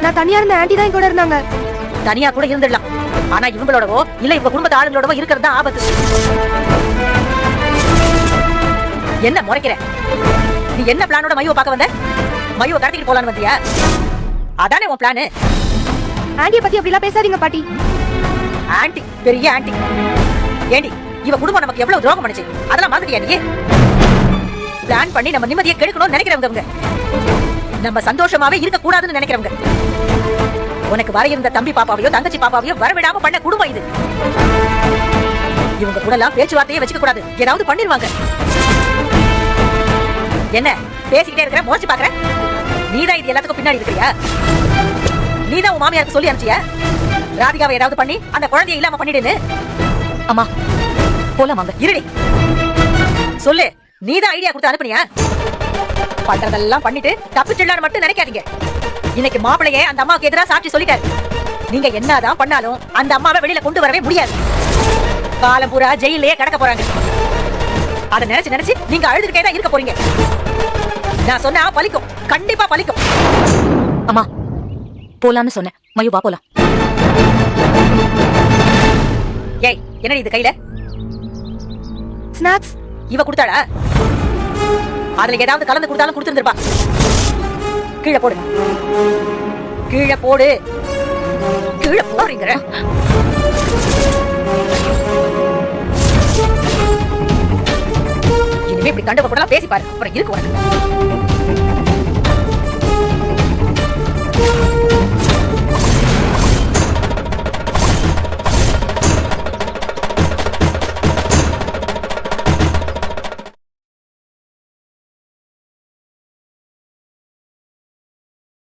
நான் தனியா இருந்த ஆண்டி தான் கூட இருந்தாங்க. தனியா கூட இருந்துடலாம், ஆனா இவங்களோடவோ இல்ல இவங்க குடும்பத்து ஆளுங்களோடவோ இருக்கிறது தான் ஆபத்து. என்ன முறைக்கிற? நீ என்ன பிளானோட மையவை பார்க்க வந்த? மையவை கடத்திட்டு போலான்னு வந்தியா? அதானே உன் பிளானு? ஆண்டியை பத்தி அப்படிலாம் பேசாதீங்க பாட்டி. ஆண்டி பெரிய ஆண்டி. ஏண்டி இவ குடும்பம் நமக்கு எவ்வளவு துரோகம் பண்ணுச்சு, அதெல்லாம் மாதிரியா நீ? பிளான் பண்ணி நம்ம நிம்மதியை கெடுக்கணும்னு நினைக்கிறவங்க, நம்ம சந்தோஷமாவே இருக்க கூடாதுன்னு நினைக்கிறவங்க. உனக்கு வர இருந்த தம்பி பாப்பாவையோ தங்கச்சி பாப்பாவையோ வரவிடாம பண்ண குடும்பம் இது. இவங்க கூட எல்லாம் பேச்சுவார்த்தையே வச்சுக்க கூடாது, ஏதாவது பண்ணிருவாங்க. என்ன பேசிக்கிட்டே இருக்கிற, மோச்சு பாக்குற? நீதான் இது எல்லாத்துக்கும் பின்னாடி இருக்கிறியா? நீதான் உன் மாமியாருக்கு சொல்லி அனுப்பிச்சியா ராதிகாவை ஏதாவது பண்ணி அந்த குழந்தைய இல்லாம பண்ணிடுன்னு? அம்மா போலாமாங்க? இருடி, சொல்லு. நீதான் ஐடியா கொடுத்து அனுப்புனியா? பண்றதெல்லாம் பண்ணிட்டு தப்பிச்சிடலான்னு மட்டும் நினைக்காதீங்க. இன்னைக்கு மாப்பிளையே அந்த அம்மாவுக்கு எதிராக சாட்சி சொல்லிட்டாரு. நீங்க என்னதான் பண்ணாலும் அந்த அம்மாவை வெளியில கொண்டு வரவே முடியாது. காலம் பூரா ஜெயிலே கடக்க போறாங்க. அதை நினைச்சு நினைச்சு நீங்க அழுதுகிட்டே தான் இருக்க போறீங்க. நான் சொன்னா பலிக்கும், கண்டிப்பா பலிக்கும். அம்மா போலான்னு சொன்னேன். மயு வா போலாம். ஏய் என்னடி இது கையில? ஸ்நாக்ஸ். இவ கொடுத்தாளா? அதுல ஏதாவது கலந்து கொடுத்தாலும் கொடுத்துருந்துருப்பா. கீழே போடு, கீழே போடு, கீழே போறீங்க. இனிமே இப்படி கண்டவ கூட பேசி பாரு, அப்புறம் இருக்கு உனக்கு.